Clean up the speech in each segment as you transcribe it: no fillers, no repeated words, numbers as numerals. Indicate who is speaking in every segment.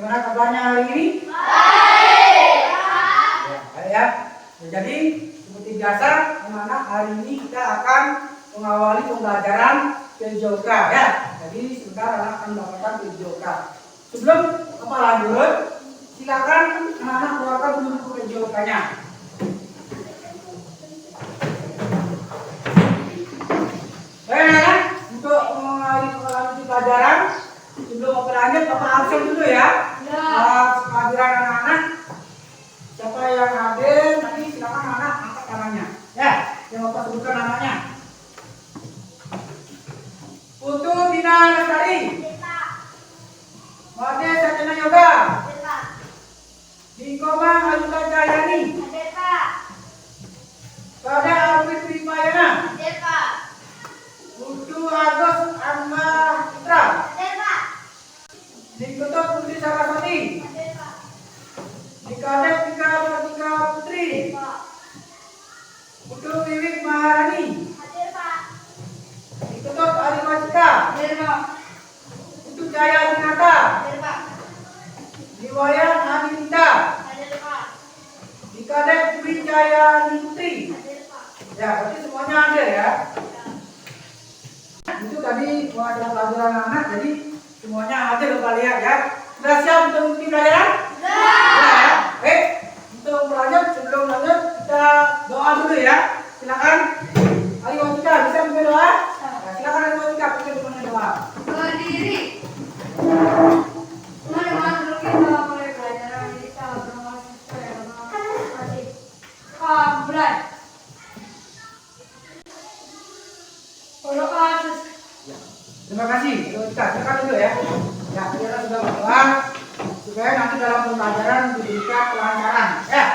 Speaker 1: Bagaimana kabarnya hari ini?
Speaker 2: Baik.
Speaker 1: Ya. Jadi seperti biasa, anak-anak hari ini kita akan mengawali pembelajaran PJOK ya. Jadi sebentar anak akan mendapatkan PJOK. Sebelum apa lanjut, silakan anak-anak keluarkan dulu buku PJOK-nya. Untuk mengawali pembelajaran, sebelum lanjut, Bapak absen dulu ya. Kehadiran anak-anak. Siapa yang hadir, nanti silakan anak angkat tangannya. Ya, yang Bapak sebutkan namanya. Putu Tina Lestari. Made Satyana Yoga. Dikoma Ayuda Jayani. Kada Arif Pripayana. Putu Agus Angga Putra. Dikutub Putri Saraswati. Dikadep Tika Pratika Putri. Putu Wiwik Maharani. Dikutub Adipacika. Putu Jaya Dinata. Diwayan Adinita. Dikadep Wijaya Putri. Ya, berarti semuanya ada ya. Itu tadi adalah pelajaran anak, jadi semuanya ada Bapak lihat ya. Sudah siap untuk mengikuti pelajaran? Sudah. Baik, untuk lanjut, sebelum lanjut kita doa dulu ya. Silakan. Ayo Watika, bisa membaca doa? Nah, silakan Ayo Watika, bisa membaca doa.
Speaker 2: Berdiri. Teman-teman, dulu kita mulai pelajaran ini kita berdoa supaya mulai. Berdoa.
Speaker 1: Terima kasih. Ayo Watika, silakan dulu ya. Ya, kita sudah berdoa supaya nanti dalam pembelajaran diberikan kelancaran. Ya.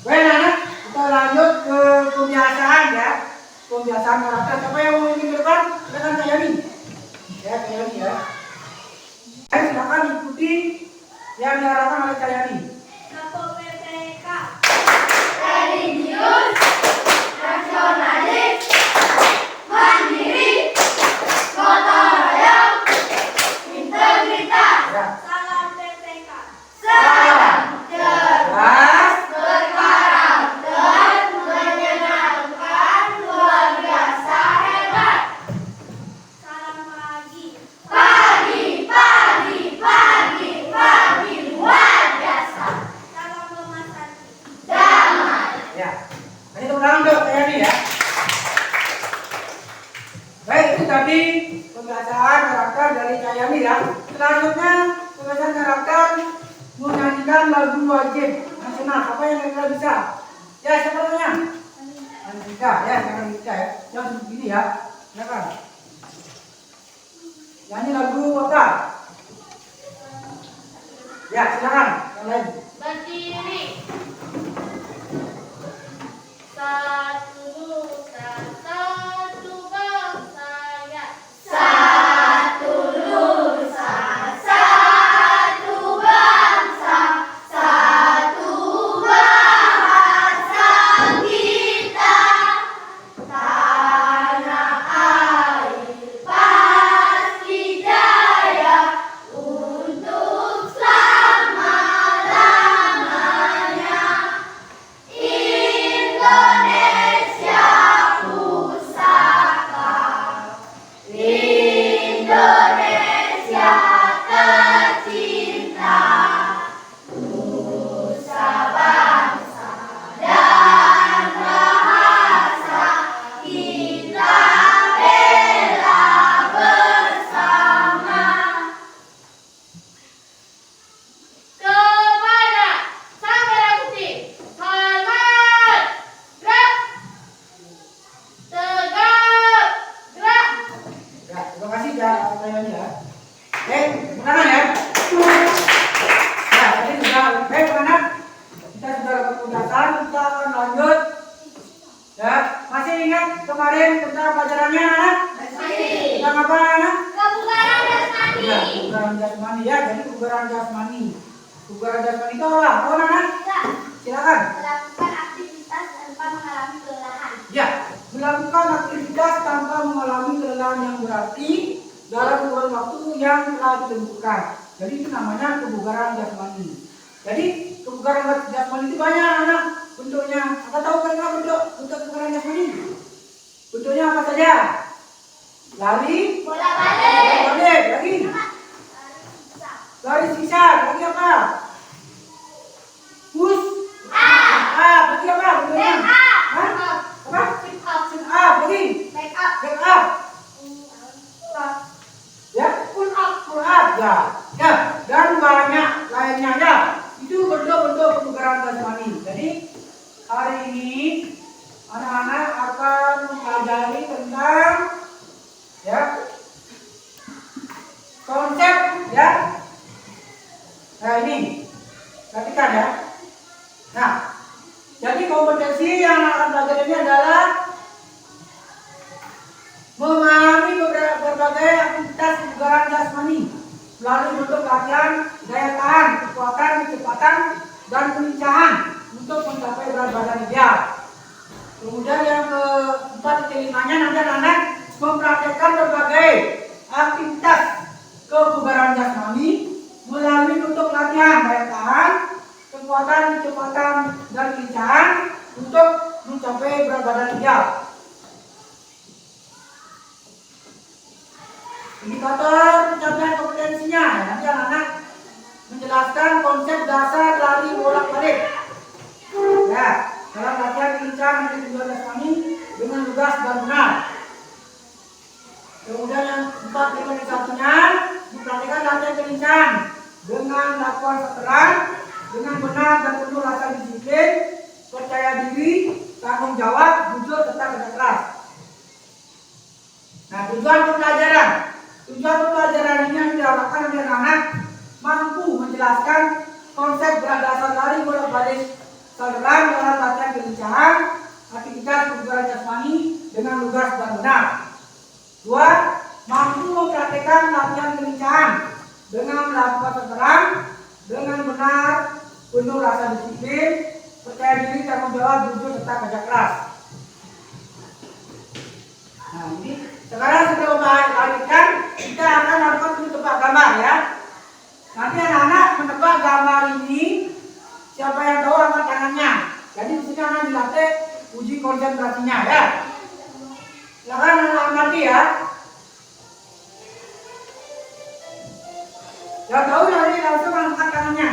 Speaker 1: Baik anak, kita lanjut ke pembiasaan ya. Pembiasaan karakter. Siapa yang mau ingin ke depan? Silakan Kak Yani. Ya, Kak Yani ya. Ayo silakan ikuti yang diarahkan oleh Kak Yani.
Speaker 2: Satu PPK. Religius, nasionalis, mandiri, gotong royong, integritas.
Speaker 1: Ya.
Speaker 2: Salam PPK.
Speaker 1: Salam.
Speaker 2: Cerdas, berkarakter, menyenangkan, luar biasa hebat. Salam pagi. Pagi, luar biasa. Salam lemah hati. Damai.
Speaker 1: Ya. Nah, itu ulang dong Kak Yani ya. Baik, itu tadi pembacaan karakter dari Kak Yani ya. Selanjutnya pembacaan karakter menyanyikan lagu wajib nasional. Apa yang kira-kira bisa? Ya, siapa namanya? Andika ya, jangan Andika ya. Jangan begini ya. Silakan. Nyanyi lagu apa? Ya, silakan. Yang lain.
Speaker 2: Berdiri. Satu nusa, satu bangsa ya. Satu nusa, satu bangsa, satu bahasa kita. Tanah air pasti jaya untuk selama-lamanya. Indonesia pusaka, Indonesia tercinta, nusa bangsa dan bahasa kita bela bersama. Kepada Sang Merah Putih, hormat, gerak, tegak, gerak.
Speaker 1: Ya, terima kasih ya Kak Yani ya. Baik, sekarang ya. Ya, tadi sudah baik anak. Kita sudah dapat penjelasan, kita akan lanjut. Ya, masih ingat kemarin tentang pelajarannya anak?
Speaker 2: Masih.
Speaker 1: Tentang apa anak?
Speaker 2: Kebugaran jasmani.
Speaker 1: Ya, kebugaran jasmani ya. Jadi kebugaran jasmani. Kebugaran jasmani itu apa? Apa anak? Silakan.
Speaker 2: Melakukan aktivitas tanpa mengalami kelelahan.
Speaker 1: Ya, melakukan aktivitas tanpa mengalami kelelahan yang berarti dalam kurun waktu yang telah ditentukan. Jadi itu namanya kebugaran jasmani. Jadi kebugaran jasmani itu banyak anak bentuknya. Anda tahu kan bentuk kebugaran jasmani? Bentuknya apa saja? Lari, bolak-balik, lagi. Lari zigzag, lagi apa? Push up, lagi apa? Bentuknya? Hah? Apa? Sit up, lagi. Back up. Ya, pull up ya. Ya, dan banyak lainnya ya. Itu bentuk-bentuk kebugaran jasmani. Jadi hari ini anak-anak akan mempelajari tentang ya konsep ya. Nah ini perhatikan ya. Nah, jadi kompetensi yang akan belajar ini adalah memahami berbagai aktivitas kebugaran jasmani melalui bentuk latihan daya tahan, kekuatan, kecepatan, dan kelincahan untuk mencapai berat badan ideal. Kemudian yang keempat kelimanya nanti anak mempraktekkan berbagai aktivitas kebugaran jasmani melalui bentuk latihan daya tahan, kekuatan, kecepatan, dan kelincahan untuk mencapai berat badan ideal. Indikator pencapaian kompetensinya, nanti anak-anak menjelaskan konsep dasar lari bolak-balik. Ya, dalam latihan kelincahan dan kebugaran jasmani dengan lugas dan benar. Kemudian yang keempat satunya mempraktikkan latihan kelincahan dengan lakukan setelan, dengan benar dan penuh rasa disiplin, percaya diri, tanggung jawab, jujur serta kerja keras. Nah, tujuan pembelajaran ini yang diharapkan oleh anak mampu menjelaskan konsep gerak dasar lari bolak-balik setelan dalam latihan kelincahan, aktivitas kebugaran jasmani dengan lugas dan benar. 2. Mampu mempraktikkan latihan kelincahan dengan melakukan setelan dengan benar, penuh rasa disiplin, percaya diri, tanggung jawab, jujur serta kerja keras. Nah ini sekarang sebelum lanjutkan kita akan lakukan tebak gambar ya. Nanti anak-anak menebak gambar ini, siapa yang tahu angkat tangannya. Jadi di sini akan dilatih uji konsentrasinya ya. Silakan anak amati ya. Yang tahu nanti langsung angkat tangannya.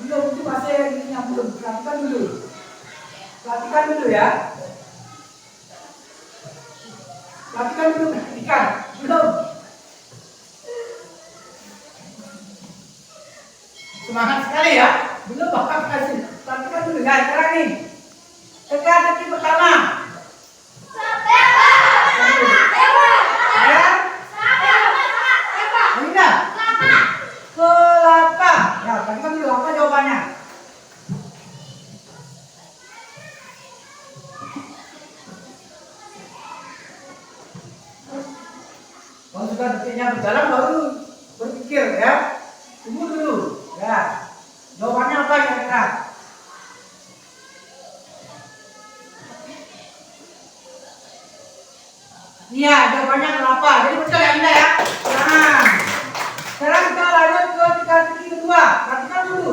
Speaker 1: Belum itu masih yang belum. Perhatikan dulu ya. Perhatikan belum. Semangat sekali ya. Belum bakal kasih. Perhatikan dulu ya. Sekarang nih. Teka-teki pertama. Kelapa. Ya, perhatikan dulu apa jawabannya. Kalau sudah detiknya berjalan baru berpikir ya. Tunggu dulu ya. Jawabannya apa kira-kira? Iya, jawabannya kelapa. Jadi betul ya Anda ya. Nah, sekarang kita lanjut ke teka-teki kedua. Perhatikan dulu.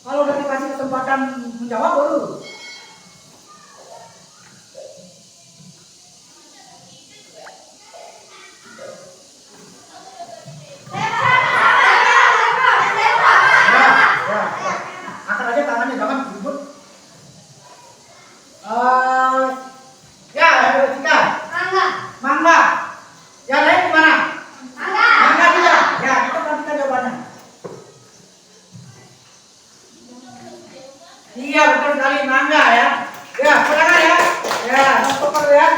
Speaker 1: Kalau udah dikasih kesempatan menjawab baru. Angkat aja tangannya, jangan ribut. Ya, ada tiga. Mangga. Yang lain gimana? Mangga juga. Ya, kita perhatikan jawabannya. Iya, betul sekali mangga ya. Ya, silakan ya. Ya, stopper ya.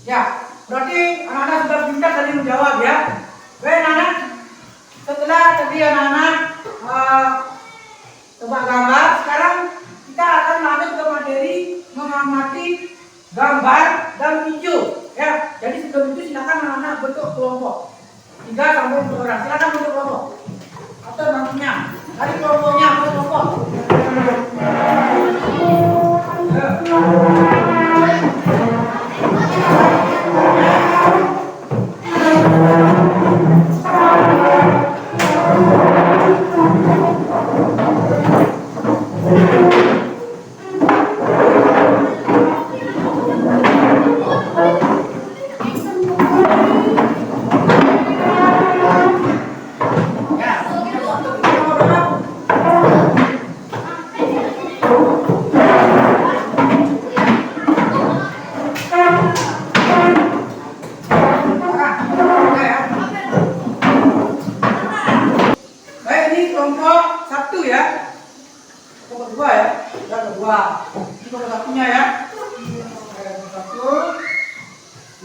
Speaker 1: Ya, berarti anak-anak sudah pintar tadi menjawab ya. Baik anak, setelah tadi anak-anak tebak gambar, sekarang kita akan lanjut ke materi mengamati gambar dan video ya. Jadi sebelum itu silakan anak-anak bentuk kelompok 3 sampai 4 orang. Silakan bentuk kelompok atau nantinya dari kelompoknya ke kelompok.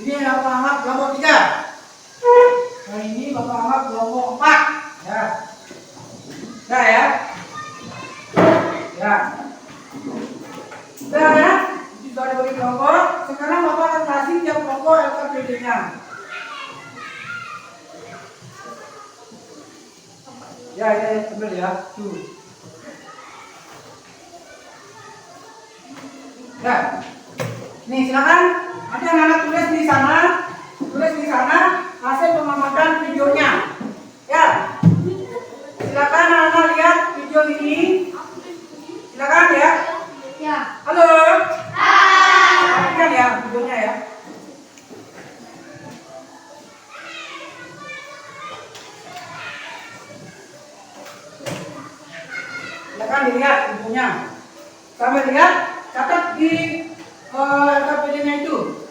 Speaker 1: Ini Bapak anggap kelompok 3. Nah ini Bapak anggap kelompok 4. Ya. Udah ya. Ya. Udah ya. Ini sudah dibagi kelompok. Sekarang Bapak akan kasih tiap kelompok LKPD-nya. Ya ini ambil ya. Tuh. Ya. Nih silakan. Nanti anak-anak tulis di sana hasil pengamatan videonya. Ya. Silakan anak-anak lihat video ini. Silakan ya.
Speaker 2: Ya.
Speaker 1: Halo. Perhatikan ya videonya ya. Silakan dilihat videonya. Sampai lihat, catat di LKPD-nya itu.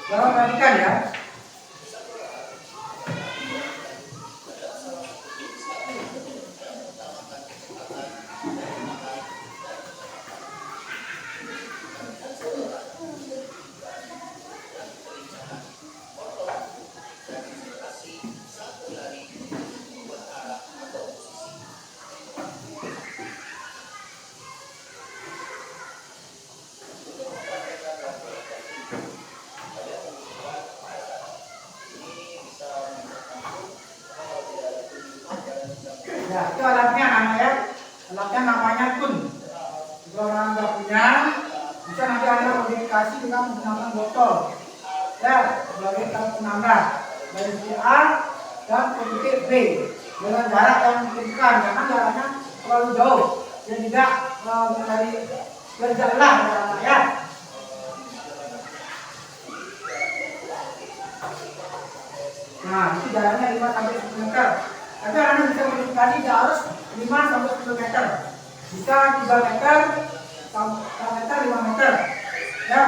Speaker 1: Jangan perhatikan ya. Ya, itu alatnya namanya. Alatnya namanya kun. Kalau orang nggak punya, bisa nanti Anda modifikasi dengan menggunakan botol. Ya, sebagai penanda dari titik A dan ke titik B dengan jarak yang memungkinkan karena jaraknya terlalu jauh dan tidak dari berjalan ya. Nah, itu jaraknya 5 sampai 10 meter. Tapi Anda bisa modifikasi tidak harus 5 sampai 10 meter. Bisa 3 meter, 4 meter, 5 meter. Ya.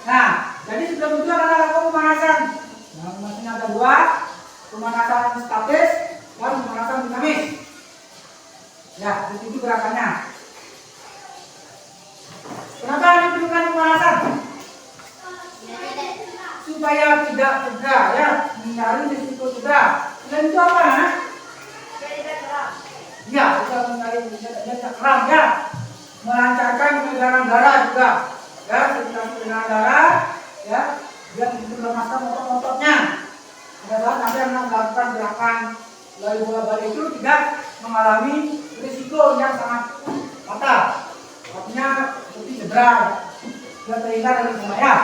Speaker 1: Nah, jadi sebelum itu Anda lakukan pemanasan. Nah, pemanasannya ada 2, pemanasan statis dan pemanasan dinamis. Ya, itu gerakannya. Kenapa diperlukan pemanasan? Supaya tidak cedera ya, menghindari risiko cedera. Dan itu apa? Ya, bisa menghindari tidak kram ya, melancarkan peredaran darah juga. Ya, sirkulasi peredaran darah ya, biar melepaskan otot-ototnya. Pada saat nanti Anda melakukan gerakan lari bola balik itu tidak mengalami risiko yang sangat fatal. Artinya seperti cedera dan terhindar dari bahaya.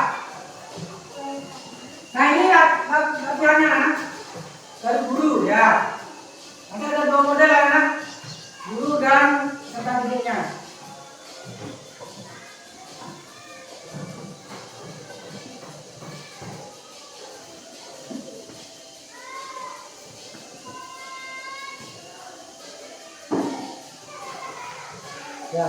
Speaker 1: Nah ini latihannya dari guru ya. Nanti ada 2 model ya anak, guru dan peserta didiknya. Ya.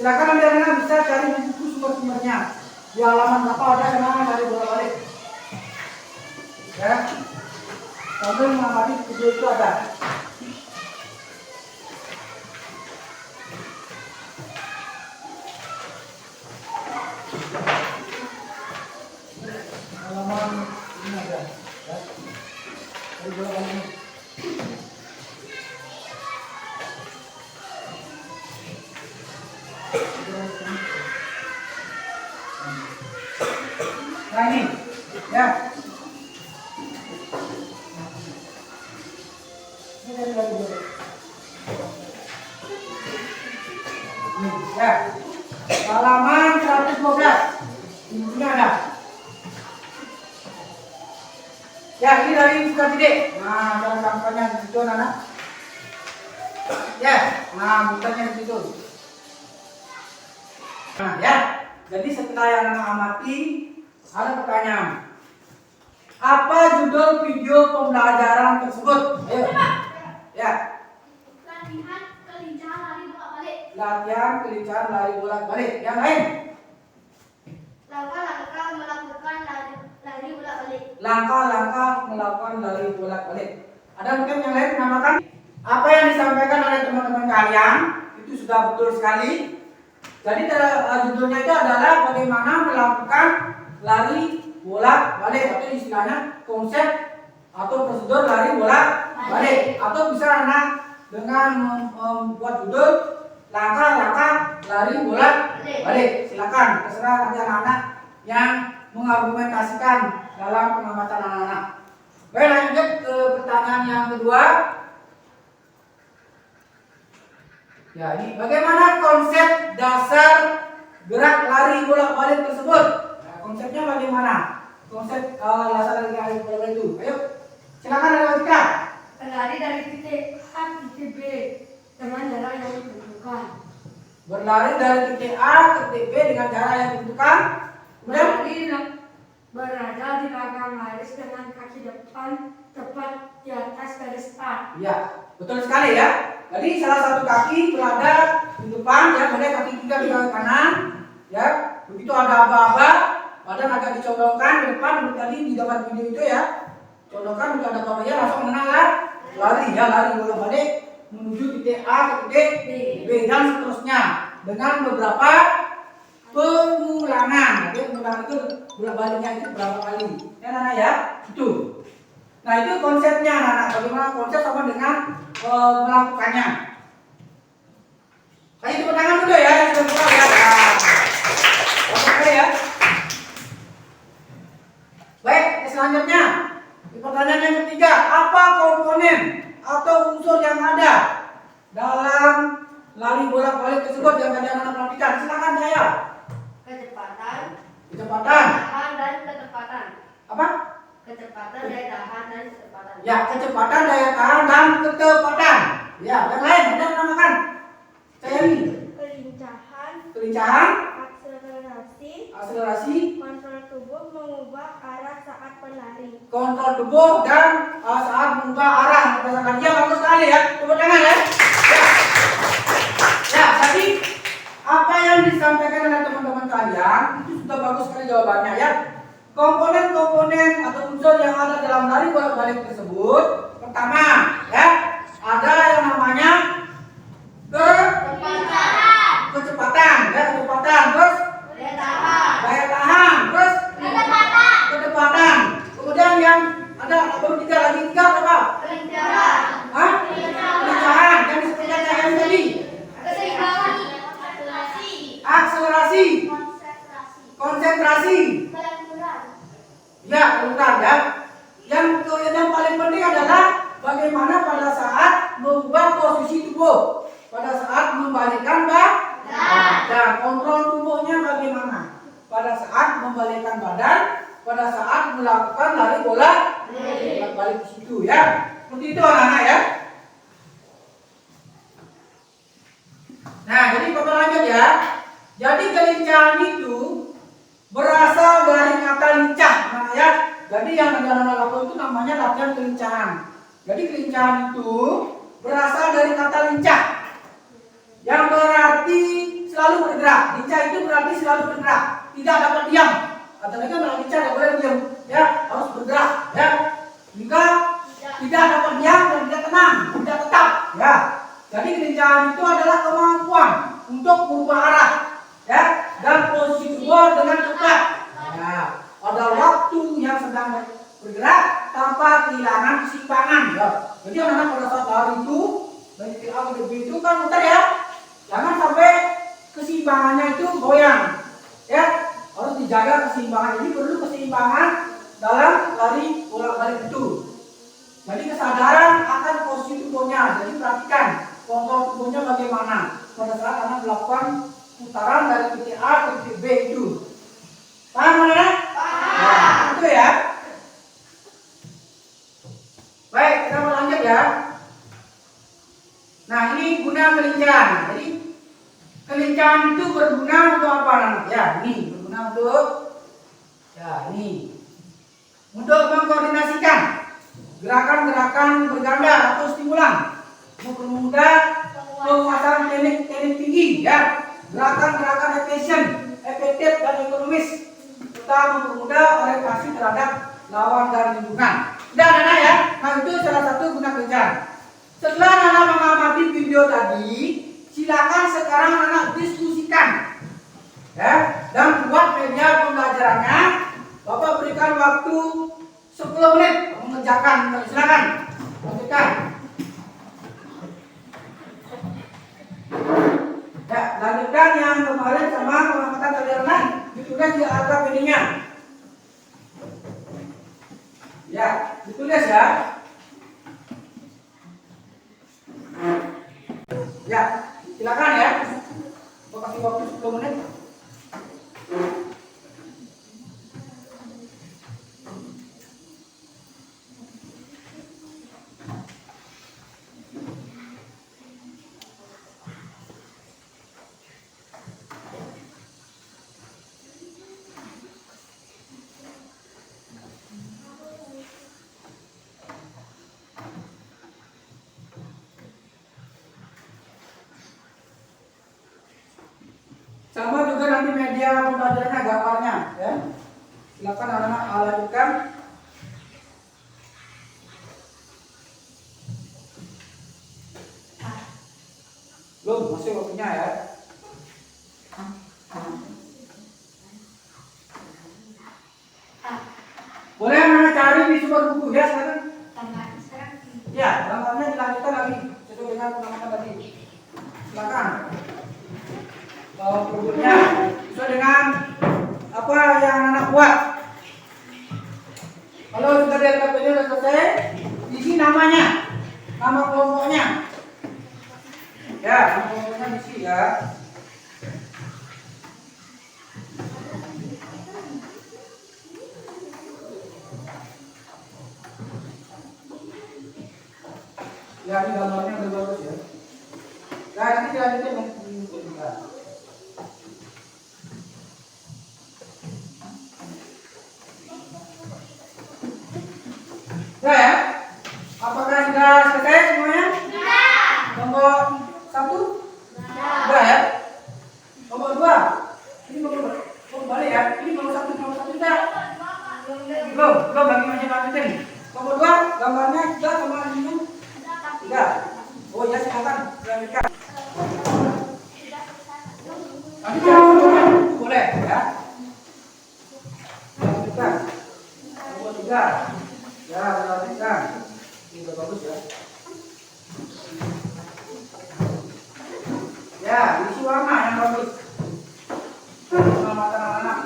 Speaker 1: silakan nanti anak bisa cari di buku sumber-sumbernya. Di halaman berapa ada yang namanya lari bola balik. Ya. Sambil mengamati video itu ada. Halaman ini ada. Ya. Lari bola balik. Nah ini, ya. Ini dari lari bola. Ini, ya. Halaman 112. Ini ada. Ya, ini dari buka titik. Nah, cara kampanye di situ, anak. Ya, nah, bukanya di situ. Nah, ya. Jadi setelah yang anak amati, ada pertanyaan. Apa judul video pembelajaran tersebut? Ayo. Ya.
Speaker 3: Latihan kelincahan lari bolak-balik.
Speaker 1: Latihan kelincahan lari bolak-balik. Yang lain?
Speaker 3: Langkah-langkah melakukan lari bolak-balik.
Speaker 1: Langkah-langkah melakukan lari bolak-balik. Ada mungkin yang lain menambahkan? Apa yang disampaikan oleh teman-teman kalian itu sudah betul sekali. Jadi judulnya itu adalah bagaimana melakukan lari bolak-balik atau istilahnya konsep atau prosedur lari bolak-balik, atau bisa anak dengan membuat judul langkah-langkah lari bolak-balik. Silakan, terserah nanti anak-anak yang mengargumentasikan dalam pengamatan anak-anak. Baik, lanjut ke pertanyaan yang kedua. Ya, ini bagaimana konsep dasar gerak lari bolak-balik tersebut? Nah, konsepnya bagaimana? Konsep dasar lari bolak-balik itu. Ayo, silakan ada kita.
Speaker 2: Berlari dari titik A ke titik B dengan jarak yang ditentukan.
Speaker 1: Berlari dari titik A ke titik B dengan jarak yang ditentukan. Kemudian
Speaker 2: Berada di belakang garis dengan kaki depan tepat di atas garis start.
Speaker 1: ya, betul sekali ya. Jadi salah satu kaki berada di depan, ya, kemudian kaki kiri di kanan, ya. Begitu ada aba-aba, badan agak dicondongkan ke depan, seperti tadi di gambar video itu ya. Condongkan, begitu ada aba-aba, langsung menang lari, ya, lari bolak-balik menuju titik A ke titik B dan seterusnya dengan beberapa pengulangan. Jadi pengulangan itu bolak-baliknya itu berapa kali? Ya, Nana ya, itu. Nah, itu konsepnya, Nana. Bagaimana konsep sama dengan melakukannya. Ayo tepuk tangan dulu ya, yang sudah buka ya. Oke ya. Baik, selanjutnya di pertanyaan yang ketiga, apa komponen atau unsur yang ada dalam lari bolak-balik tersebut yang tadi anak perhatikan? Silakan saya.
Speaker 3: Kecepatan,
Speaker 1: Kecepatan.
Speaker 3: tahan dan ketepatan.
Speaker 1: Apa?
Speaker 3: Kecepatan, daya tahan dan ketepatan.
Speaker 1: Ya, kecepatan, daya tahan dan ketepatan. Ya, yang lain ada yang menamakan? Saya ini.
Speaker 4: Kelincahan,
Speaker 1: Kelincahan,
Speaker 4: akselerasi,
Speaker 1: akselerasi,
Speaker 4: kontrol tubuh mengubah arah saat berlari.
Speaker 1: kontrol tubuh dan saat mengubah arah berdasarkan dia. Bagus sekali ya, tepuk tangan ya. Ya, tadi apa yang disampaikan oleh teman-teman kalian itu sudah bagus sekali jawabannya ya. Komponen-komponen atau unsur yang ada dalam lari bolak-balik tersebut, pertama ya, ada yang namanya kecepatan, ya, kecepatan, terus
Speaker 3: Daya tahan,
Speaker 1: daya tahan, terus ketepatan. Kemudian yang ada apa tiga apa?
Speaker 3: kelincahan,
Speaker 1: Hah? Kelincahan yang disebutkan yang tadi.
Speaker 3: keseimbangan,
Speaker 1: Akselerasi, konsentrasi. Ya, keluar ya. Yang paling penting adalah bagaimana pada saat mengubah posisi tubuh, pada saat membalikkan badan, kontrol tubuhnya bagaimana, pada saat membalikkan badan, pada saat melakukan lari bolak-balik di situ ya. Seperti itu anak-anak ya. Nah, jadi Bapak lanjut ya. Jadi kelincahan itu berasal dari kata lincah, nah ya. Jadi yang anak-anak lakukan itu namanya latihan kelincahan. Jadi kelincahan itu berasal dari kata lincah, yang berarti selalu bergerak. Lincah itu berarti selalu bergerak, tidak dapat diam. Kata mereka bilang lincah tidak boleh diam, ya harus bergerak, ya. Juga tidak dapat diam dan tidak tenang, tidak tetap, ya. Jadi kelincahan itu adalah kemampuan untuk berubah arah, ya, dan posisi tubuh dengan cepat. Ya, pada waktu yang sedang bergerak tanpa kehilangan keseimbangan, ya. Jadi anak-anak pada saat lari itu dari titik A ke titik B itu kan muter, ya. Jangan sampai keseimbangannya itu goyang, ya. Harus dijaga keseimbangan. Jadi perlu keseimbangan dalam lari bolak-balik itu. Jadi kesadaran akan posisi tubuhnya. Jadi perhatikan kontrol tubuhnya bagaimana pada saat anak melakukan putaran dari titik A ke titik B itu. Paham, anak? Paham. Nah, itu ya. Baik, kita mau lanjut ya. Nah, ini guna kelincahan. Jadi kelincahan itu berguna untuk apa, anak? Ya, ini berguna untuk, ya ini, untuk mengkoordinasikan gerakan-gerakan berganda atau stimulan, mempermudah penguasaan teknik tinggi, ya, gerakan-gerakan efektif dan ekonomis, serta mempermudah orientasi terhadap lawan dan lingkungan. Dan anak ya, nah itu salah satu guna kelincahan. Setelah anak mengamati video tadi, silakan sekarang anak diskusikan, ya, dan buat media pembelajarannya. Bapak berikan waktu 10 menit mengerjakan. Silakan lanjutkan. Ya, lanjutkan yang kemarin sama pengangkatan tali renang ditulis di atas ininya. Ya, ditulis ya. Ya, silakan ya. Saya kasih waktu 10 menit. Sama juga nanti media pembelajarannya, gambarnya, ya. Silakan anak-anak lanjutkan. Belum, masih waktunya ya. Boleh anak cari di sumber buku ya sekarang. Ya, gambarnya dilanjutkan lagi sesuai dengan pengamatan tadi. Silakan. Berikutnya sesuai dengan apa yang anak buat. Kalau sudah di LKPD sudah selesai, isi namanya, nama kelompoknya. Ya, nama kelompoknya isi ya. Ya, ini gambarnya udah bagus ya. Nah, nanti dilanjutin juga. Ya, apakah sudah selesai semuanya? Sudah. Nomor 1? Sudah ya. Nomor 2? Ini nomor balik ya. Ini nomor 1 sudah. Belum lagi masih lanjutin. Nomor 2 gambarnya sudah sama ini. Sudah. Oh ya, silakan lanjutkan. Nanti boleh ya. Lanjutkan. Nomor 3. Ya, lanjutkan. Ini udah bagus ya. Ya, isi warna yang bagus. Pengamatan anak-anak.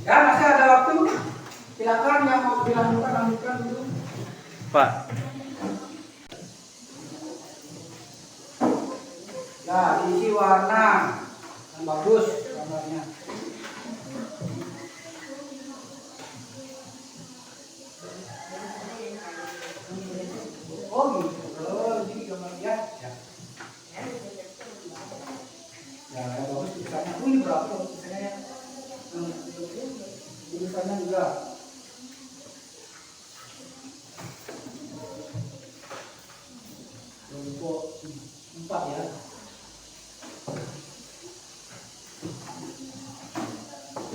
Speaker 1: Ya, masih ada waktu. Silakan yang mau lanjutkan dulu.
Speaker 5: Pak.
Speaker 1: Ya, isi warna yang bagus gambarnya. Oh gitu. Oh, jadi gambarnya. Ya. Ya, yang bagus tulisannya. Oh, ini berapa tulisannya? Tulisannya juga.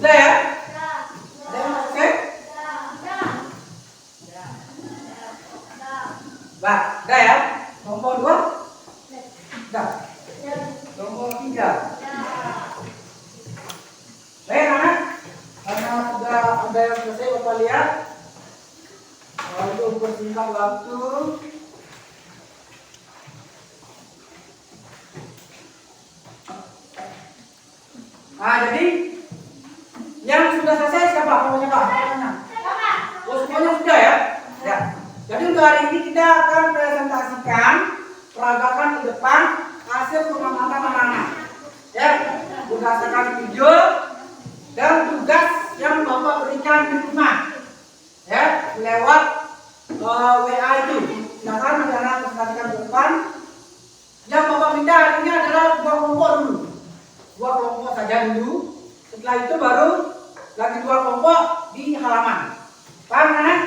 Speaker 1: Sudah ya? Ada yang mau cek? Bah, udah ya? Kelompok 2? Udah. Kelompok 3. Baik anak, karena sudah ada yang selesai Bapak lihat. Lalu persingkat waktu. Nah, jadi yang sudah selesai siapa? Pokoknya Pak. Oh, semuanya sudah ya? Ya. Jadi untuk hari ini kita akan presentasikan peragakan ke depan hasil pengamatan anak-anak. Ya, berdasarkan video dan tugas yang Bapak berikan di rumah. Ya, lewat WA itu. Silakan anak-anak presentasikan ke depan. Yang Bapak minta hari ini adalah 2 kelompok dulu. 2 kelompok saja dulu. Setelah itu baru lagi 2 kelompok di halaman. Paham kan?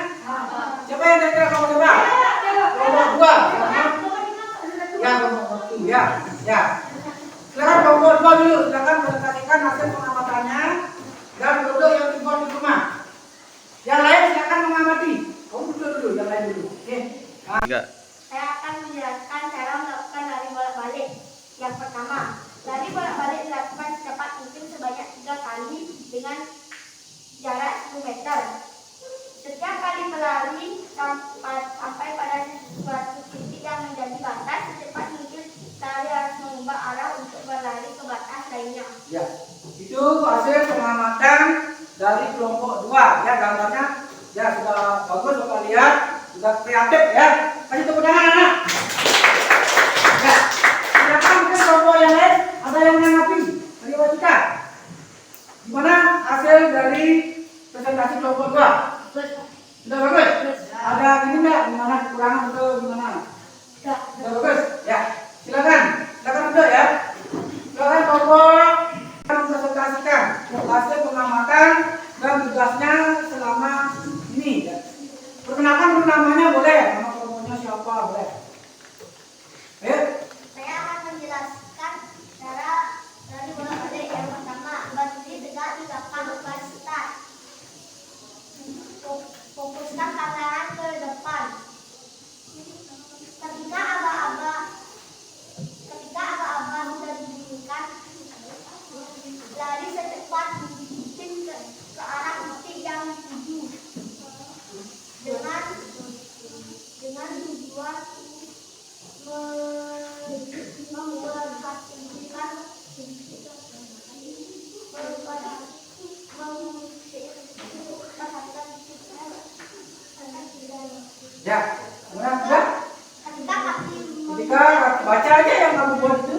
Speaker 1: Siapa yang kira kelompok coba? Kelompok 2. Ya, kelompok 1 ya. Ya. Silakan kelompok 2 dulu. Silakan presentasikan hasil pengamatannya dan produk yang dibuat di rumah. Yang lain silakan mengamati. Kamu dulu, yang lain dulu. Oke.
Speaker 5: Enggak.
Speaker 3: Saya akan menjelaskan cara melakukan lari bolak-balik. Yang pertama, lari bolak-balik dilakukan secepat mungkin sebanyak 3 kali dengan jarak 10 meter. Setiap kali berlari sampai pada suatu titik yang menjadi batas, secepat mungkin lari harus mengubah arah untuk berlari ke batas lainnya.
Speaker 1: Ya. Itu hasil pengamatan dari kelompok 2 ya, gambarnya ya sudah bagus Bapak lihat, sudah kreatif ya. Kasih tepuk tangan anak. Ya. Silakan mungkin kelompok yang lain ada yang menanggapi dari Wajika. Gimana hasil dari presentasi kelompok 2? Sudah bagus? Ada ini enggak? Gimana kekurangan atau gimana? Sudah bagus? Ya. Silakan duduk ya. Silakan kelompok presentasikan hasil pengamatan dan tugasnya selama ini. Perkenalkan dulu namanya boleh, nama kelompoknya siapa boleh. Ayo.
Speaker 3: Saya akan menjelaskan cara lari bolak-balik. Yang pertama, berdiri tegak di belakang garis start. Fokuskan tangan ke depan. Ketika aba-aba sudah dibunyikan, lari secepat mungkin ke arah titik yang dituju. Dengan tujuan
Speaker 1: Ya, kemudian sudah. Ketika baca aja yang kamu buat itu.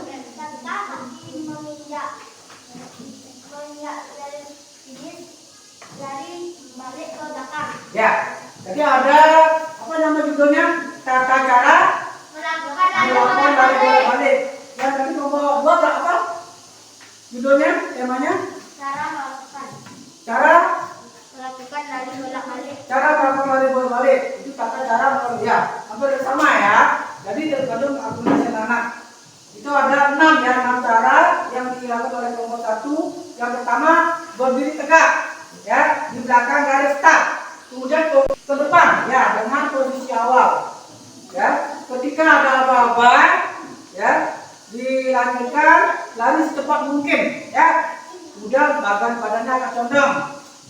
Speaker 3: lari balik ke belakang.
Speaker 1: Ya, jadi ada apa nama judulnya? Tata cara
Speaker 3: Melakukan lari
Speaker 1: melakukan lari
Speaker 3: bolak-balik.
Speaker 1: bolak-balik. Ya, tadi kelompok 2 apa? Judulnya, temanya?
Speaker 3: Cara melakukan lari bolak-balik.
Speaker 1: Cara melakukan lari bolak-balik. Itu tata cara melakukan ya. Hampir sama ya. Jadi tergantung aktivitas anak. Itu ada 6 ya, 6 cara yang dilakukan oleh kelompok 1. Yang pertama, berdiri tegak ya di belakang garis start. Kemudian ke depan ya dengan posisi awal. Ya, ketika ada aba-aba ya dilanjutkan lari secepat mungkin ya. Kemudian bagian badannya agak condong,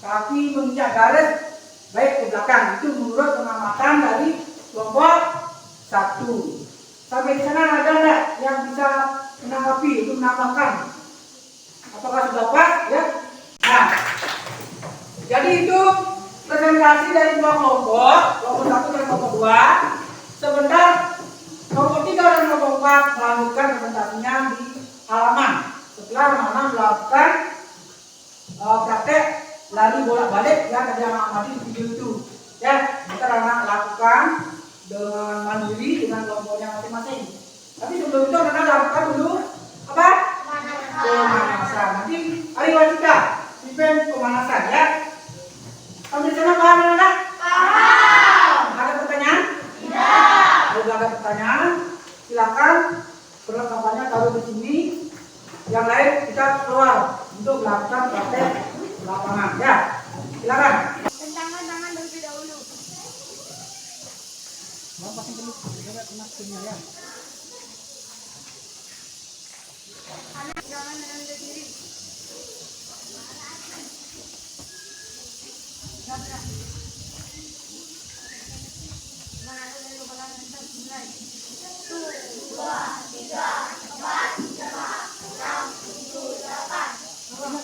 Speaker 1: kaki menginjak garis baik ke belakang. Itu menurut pengamatan dari kelompok 1. Sampai di sana ada enggak yang bisa menanggapi itu menambahkan? Apakah sudah pas ya? Nah, jadi itu presentasi dari 2 kelompok 1 dan kelompok 2. Sebentar kelompok 3 dan kelompok 4 melanjutkan presentasinya di halaman. Setelah anak-anak melakukan praktek lari bolak-balik ya tadi yang amati di video itu. Ya, kita anak lakukan dengan mandiri dengan kelompoknya masing-masing. Tapi sebelum itu anak lakukan dulu apa? Pemanasan. Nanti hari Wajika event pemanasan ya. Kamu di sana paham anak? Paham. Ada pertanyaan? Tidak. Kalau ada pertanyaan, silakan perlengkapannya taruh di sini. Yang lain kita keluar untuk melakukan praktek lapangan. Ya, silakan.
Speaker 3: Tentangan tangan terlebih dahulu.
Speaker 1: Lompatin dulu, coba kena timnya ya.
Speaker 3: Anak jangan menunduk diri.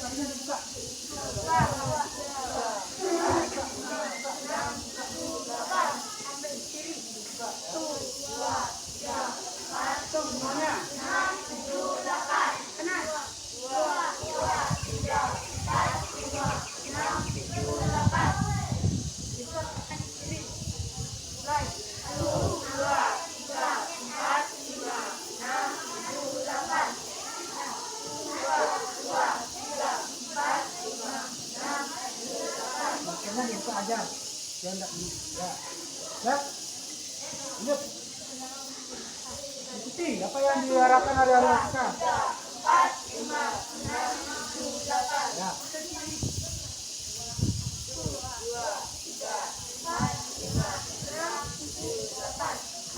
Speaker 1: Kakinya dibuka. Hitung semuanya. Kakinya dibuka aja. Biar enggak ini. Ya. Ya. Lanjut. Ikuti apa yang diarahkan hari Alika. Ya.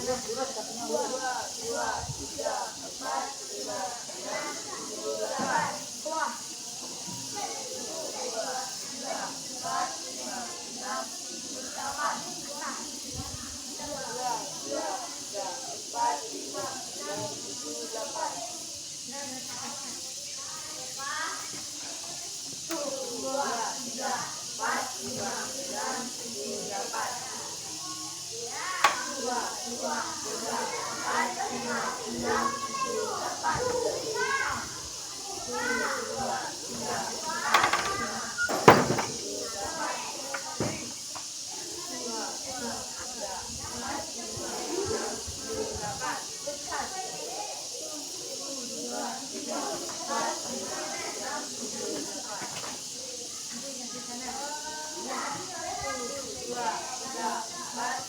Speaker 1: Lurus, lurus, kakinya lurus.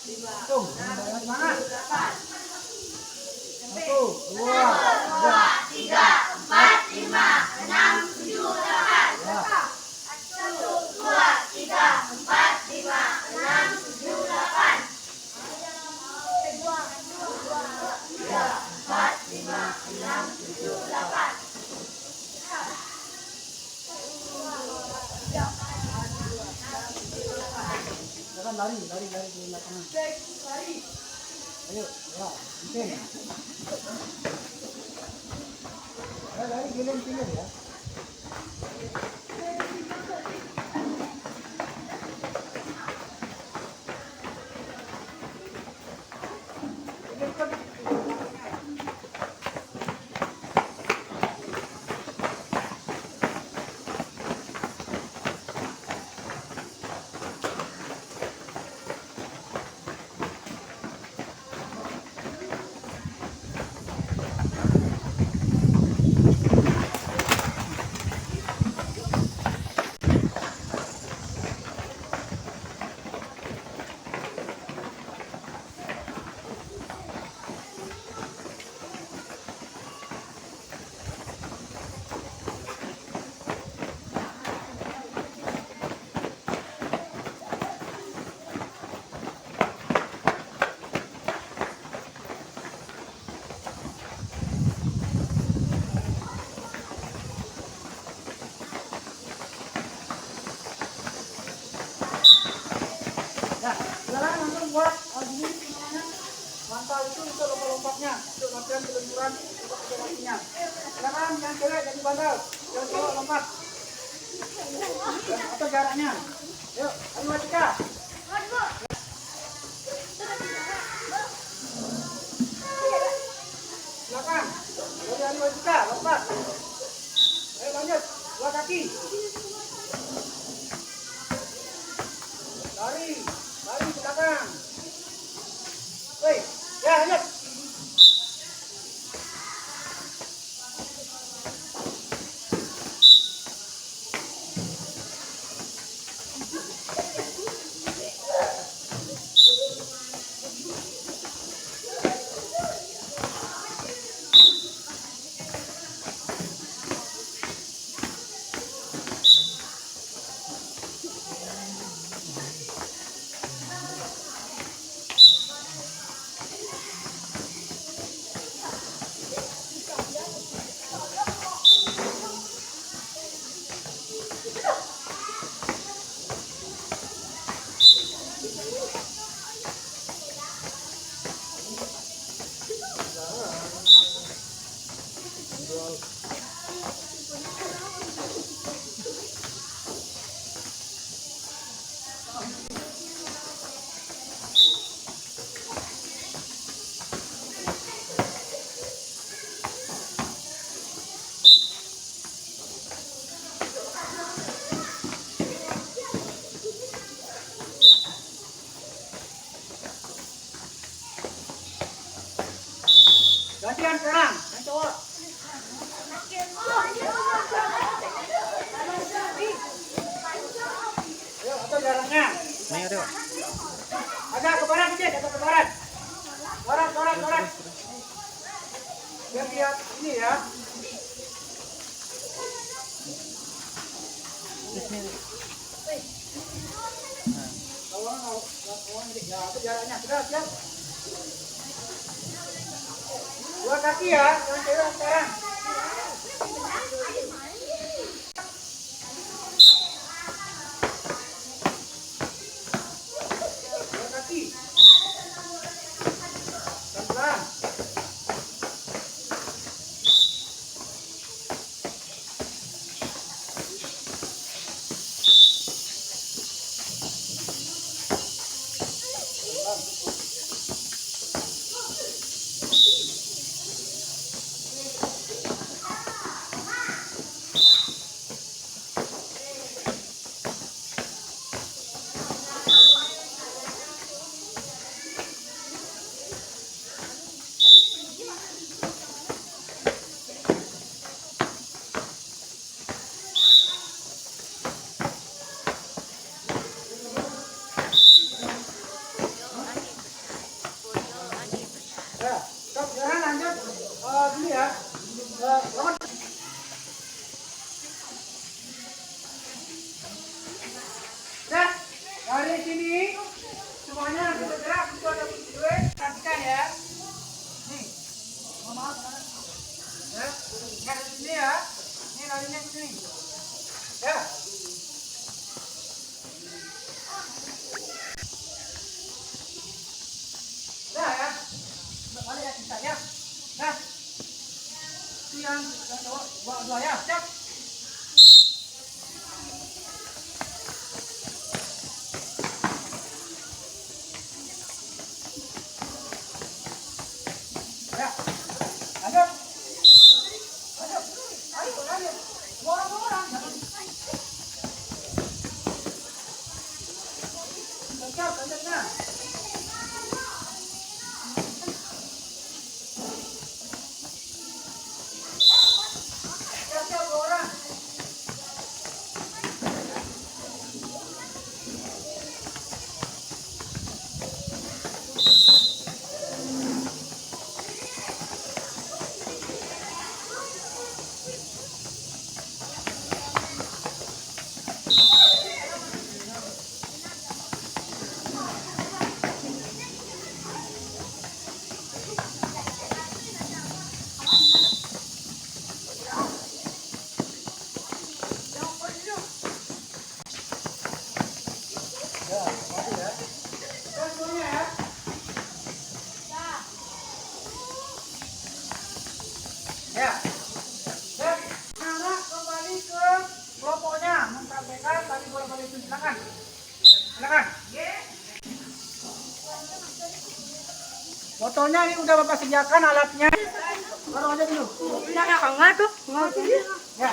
Speaker 1: Hitung, jangan semangat. 1, 2, 3. Jangan lari di lapangan. Ayo, ya, bikin. Lari giling-giling ya. latihan kelenturan untuk kakinya. Silakan yang cewek jadi bandel, yang cowok lompat. Apa jaraknya? Yuk, ayo Watika. Silakan. Dari Ari Watika, lompat. Ayo lanjut, dua kaki. Lari, lari ke belakang. Woi, ya lanjut. Agak ke barat dikit, agak ke barat. Barat. Biar lihat ini ya. Ya, itu jaraknya. Sudah siap. 2 kaki ya, jangan cewek sekarang. Pelan-pelan. Ya, stop, jangan lanjut. Gini ya. Lawan. Nah, dari sini semuanya nanti bergerak. Itu ada gue, perhatikan ya. Nih, maaf. Ya, dari sini ya. Ini larinya ke sini. Ya. Udah ya. Balik ya kita ya. Nah, itu yang dua ya. Siap. Ya. Lanjut. Ayo, lanjut. Orang. Siap, lanjutnya. Siap, orang. Ya, maju ya. Terus semuanya ya. Ya. Dan anak kembali ke kelompoknya mempraktekkan tadi bolak-balik itu. Silakan. Botolnya ini udah Bapak sediakan alatnya. Taruh aja dulu.
Speaker 2: Enggak tuh.
Speaker 1: Ya.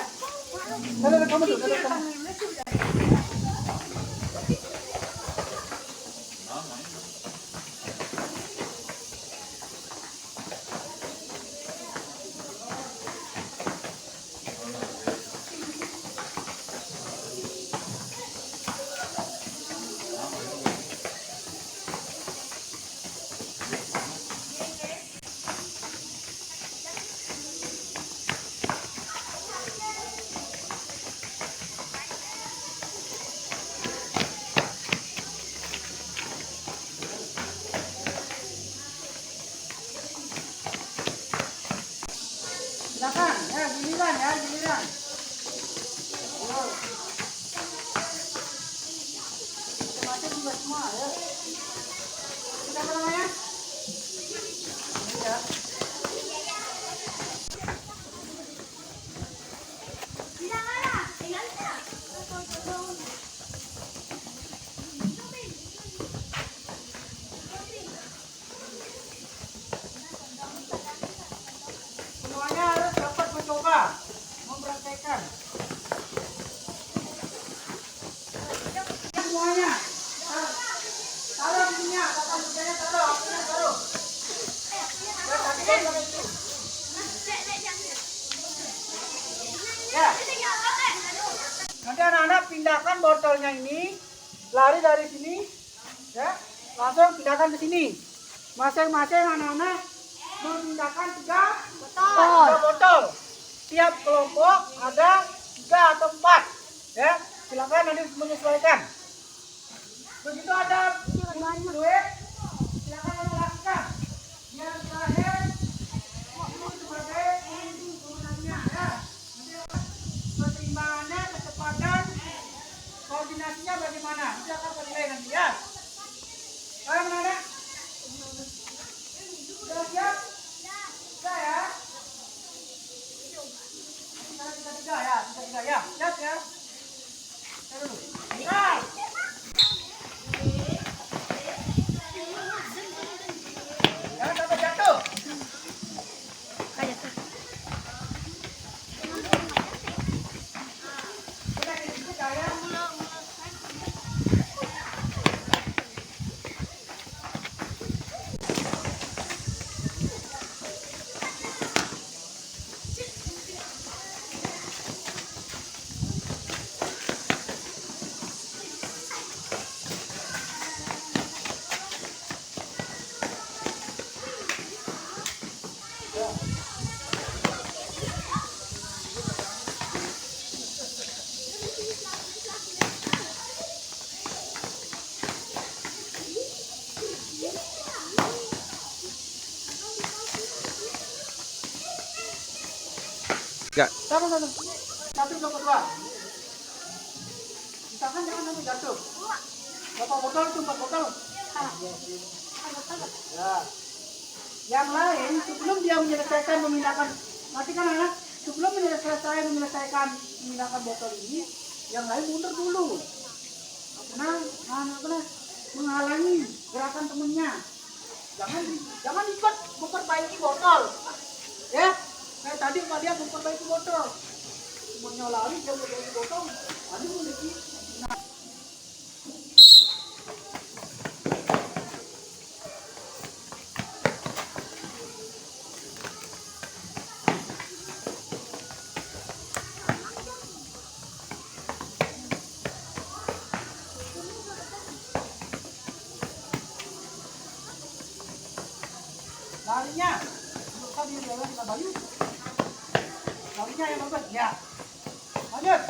Speaker 1: Dadah kamu tuh, dadah kamu. Silakan, ya giliran. Macam juga semua ya. Siapa namanya? Ya. Semuanya harus dapat mencoba, mempraktekkan. Semuanya. Taruh ininya, taruh. Ya. Nanti anak-anak pindahkan botolnya ini lari dari sini, ya, langsung pindahkan ke sini. Masing-masing anak-anak memindahkan 3 botol. Tiap kelompok ada 3 atau 4, ya. Silakan nanti menyesuaikan. Begitu ada duit, silakan nanti lakukan. Yang terakhir ini sebagai turunannya, ya. Nanti keseimbangannya, kecepatan, koordinasinya bagaimana? Itu akan penilai nanti, ya. Ayo anak-anak. Sudah siap? Sudah ya? Tiga ya, siap ya. Saya dulu. Siap. Jangan sampai jatuh. Sudah dibuka ya. Satu. Satu nomor 2. Misalkan jangan sampai jatuh. Berapa botol itu? 4 botol. Ya. Yang lain sebelum dia menyelesaikan memindahkan, matikan anak. Sebelum menyelesaikan memindahkan botol ini, yang lain mundur dulu. Karena menghalangi gerakan temennya. Jangan ikut memperbaiki botol. Ya. Kayak tadi Pak dia memperbaiki botol. Semuanya lari dia memperbaiki botol. Tadi memiliki. Larinya, tadi dia kita bayu. Larinya yang bagus, ya. Lanjut.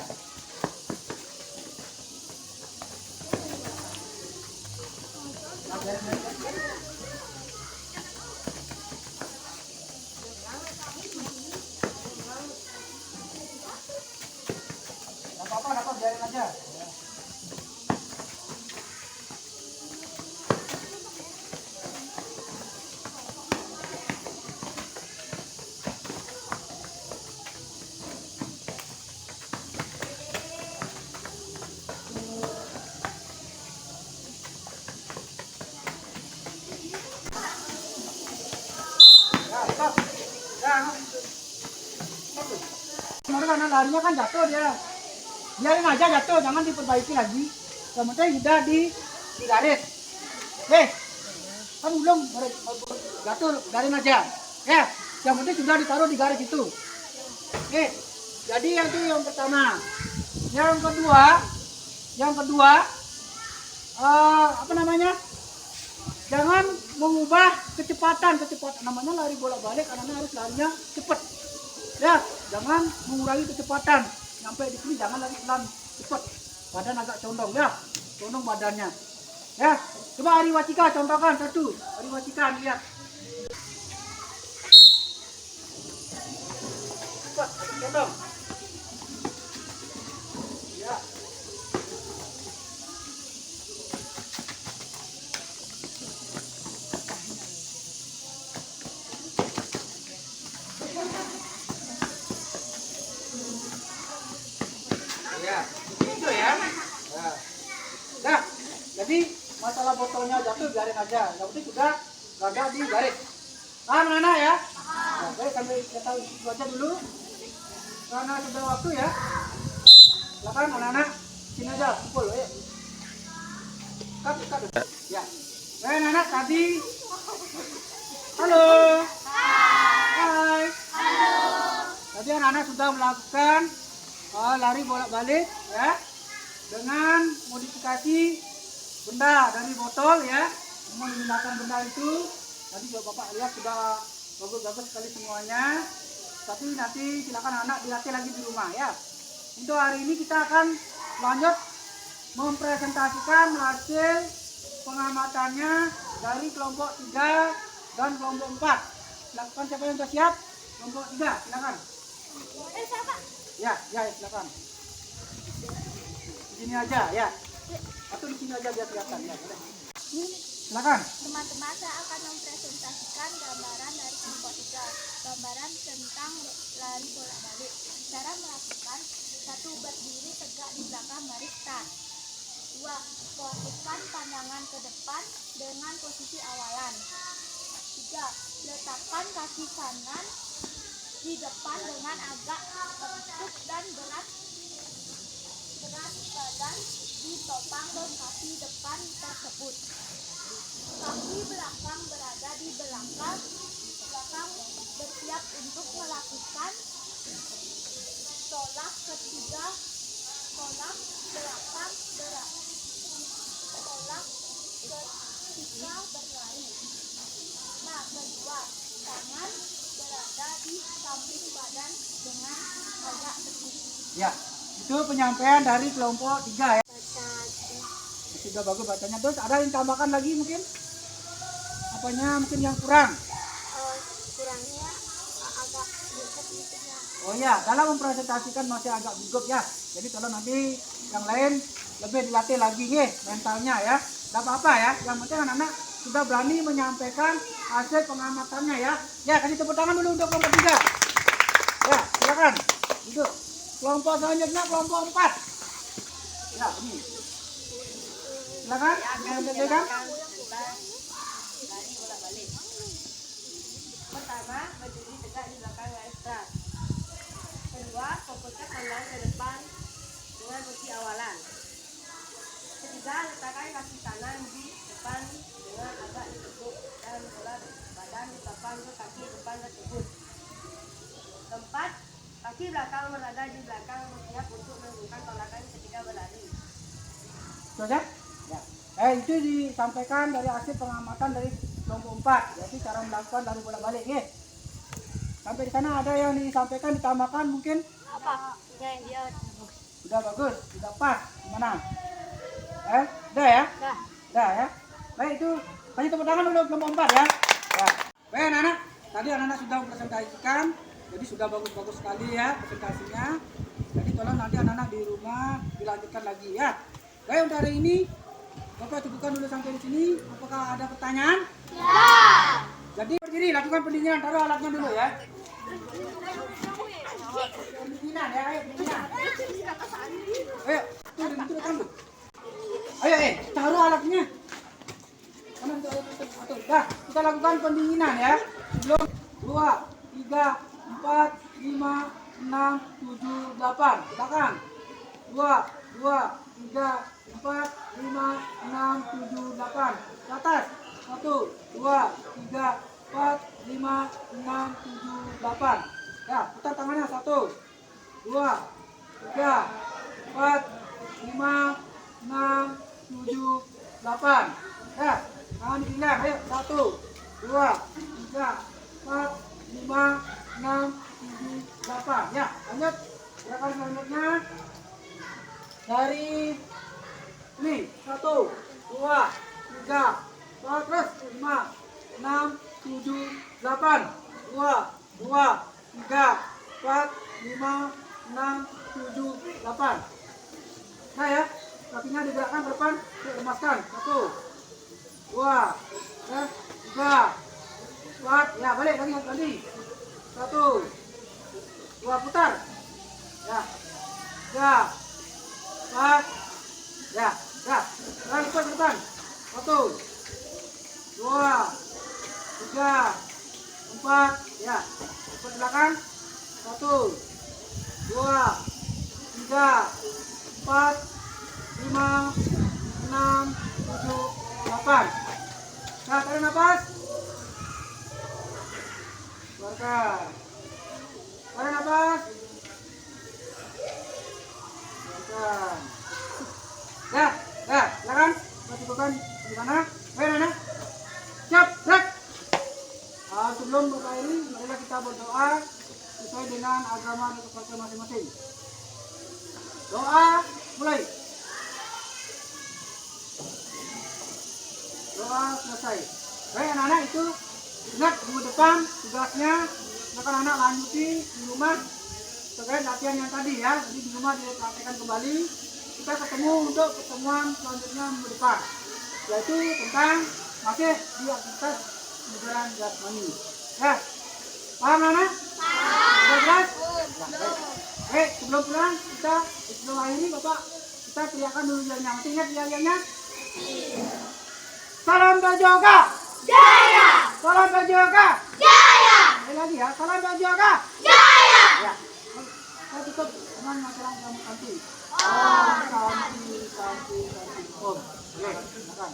Speaker 1: Gak apa-apa, biarin aja. Karena larinya kan jatuh dia, biarin aja jatuh, jangan diperbaiki lagi. Yang penting udah di garis. Kan belum jatuh, biarin aja. Ya, yang penting sudah ditaruh di garis itu. Jadi yang itu yang pertama. Yang kedua, apa namanya? Jangan mengubah kecepatan. Namanya lari bolak-balik karena harus larinya cepat. Ya, jangan mengurangi kecepatan. Sampai di sini jangan lari pelan, cepat. Badan agak condong ya. Condong badannya. Ya, coba Ari Wacika contohkan satu. Ari Wacika lihat. Cepat, condong. Ya. Ya, itu ya. Nah, jadi masalah botolnya jatuh biarin aja. Yang penting sudah gagah di garis. Paham anak ya? Nah, baik sambil kita itu aja dulu. Karena sudah waktu ya. Silakan anak-anak sini aja kumpul ya. Kat. Ya. Anak-anak tadi. Halo. Hai. Halo. Tadi anak-anak sudah melakukan lari bolak-balik ya, dengan modifikasi benda dari botol ya. Dengan menggunakan benda itu, tadi juga Bapak lihat sudah bagus-bagus sekali semuanya. Tapi nanti silakan anak dilatih lagi di rumah ya. Untuk hari ini kita akan lanjut mempresentasikan hasil pengamatannya dari kelompok 3 dan kelompok 4. Silakan siapa yang sudah siap? Kelompok 3, silakan. Ya, silakan. Di sini aja ya. Atau di sini aja biar kelihatan ya. Boleh. Silakan.
Speaker 3: Teman-teman, saya akan mempresentasikan gambaran dari kelompok 3. Gambaran tentang lari bolak-balik. Cara melakukan: 1. Berdiri tegak di belakang garis start. 2. Fokuskan pandangan ke depan dengan posisi awalan. 3. Letakkan kaki kanan di depan dengan agak tertutup dan berat badan ditopang dan kaki depan tersebut. Kaki belakang berada di belakang bersiap untuk melakukan tolak ketiga, tolak belakang ketika berlari. Nah, kedua, tangan berada di samping badan dengan agak tertutup.
Speaker 1: Ya, itu penyampaian dari kelompok 3 ya. Sudah bagus bacanya. Terus ada yang tambahkan lagi mungkin? Apanya mungkin yang kurang?
Speaker 3: Kurangnya agak gugup gitu ya.
Speaker 1: Oh ya, dalam mempresentasikan masih agak gugup ya. Jadi tolong nanti yang lain lebih dilatih lagi nih mentalnya ya. Tidak apa-apa ya. Yang penting anak-anak sudah berani menyampaikan hasil pengamatannya ya. Ya, kasih tepuk tangan dulu untuk kelompok 3. Ya, silakan. Duduk. Kelompok selanjutnya kelompok 4. Ya, ini. Silakan. Silakan.
Speaker 5: Lari bolak-balik. Pertama, berdiri tegak di belakang garis start. Kedua, fokuskan pandangan ke depan dengan posisi awalan. Ketiga, letakkan kaki kanan di depan dengan agak ditutup dan berat badan ditopang ke kaki depan tersebut. Keempat, kaki belakang berada di belakang bersiap untuk melakukan tolakan ketika berlari.
Speaker 1: Sudah? Ya. Itu disampaikan dari hasil pengamatan dari kelompok 4, yaitu cara melakukan lari bolak-balik ya. Sampai di sana ada yang disampaikan, ditambahkan mungkin?
Speaker 3: Apa? Ya, dia
Speaker 1: Sudah bagus, sudah pas. Gimana? Udah ya? Udah ya. Baik, itu kasih tepuk tangan dulu kelompok 4 ya. Ya. Baik anak-anak, tadi anak-anak sudah mempresentasikan, jadi sudah bagus-bagus sekali ya presentasinya. Jadi tolong nanti anak-anak di rumah dilanjutkan lagi ya. Baik, untuk hari ini Bapak cukupkan dulu sampai di sini. Apakah ada pertanyaan? Ya. Jadi berdiri, lakukan pendinginan, taruh alatnya dulu ya. Pendinginan ya, ayo pendinginan. Ayo, tuh rekam tuh. Ayo, taruh alatnya. Kanan tuh, atur. Dah, kita lakukan pendinginan ya. Sebelum 2, 3, 4, 5, 6, 7, 8. Silakan. 2, 3, 4, 5, 6, 7, 8. Ke atas. 1, 2, 3, 4, 5, 6, 7, 8. Ya, putar tangannya. 1, 2, 3, 4, 5, 6, 7, 8. Ya, tangan dipindah. Ayo, 1, 2, 3, 4, 5, 6, 7, 8. Ya, lanjut. Gerakan selanjutnya dari ini 1, 2, 3, 4, terus 5, 6, 7, 8. 2, 3, 4, 5, 6, 7, 8. Nah ya, kakinya digerakkan ke depan, lemaskan. 1, 2, 3, 4. Ya, balik lagi ganti. 1, 2, putar. Ya, 3, 4. Ya, lagi ke depan. 1, 2, 3, 4. Ya, ke belakang. 1, 2, 3, 4, 5, 6, 7, 8. Nah, tarik nafas. Keluarkan. Tarik nafas. Keluarkan. Silakan. depan tugasnya anak-anak lanjuti di rumah terkait latihan yang tadi ya. Jadi di rumah dipraktekkan kembali. Kita ketemu untuk pertemuan selanjutnya minggu depan, yaitu tentang masih di aktivitas pembelajaran jasmani. Ya, paham anak? Sudah jelas? Baik, sebelum pulang sebelum akhiri Bapak kita teriakan dulu yelnya. Masih ingat yelnya? Salam Bajoga!
Speaker 3: Jaya!
Speaker 1: Salam Bajoga!
Speaker 3: Jaya!
Speaker 1: Sekali lagi ya, salam Bajoga!
Speaker 3: Jaya!
Speaker 1: Ya. Saya tutup dengan masalah kamu nanti.
Speaker 3: Oh,
Speaker 1: Santi. Om. Oke, silakan.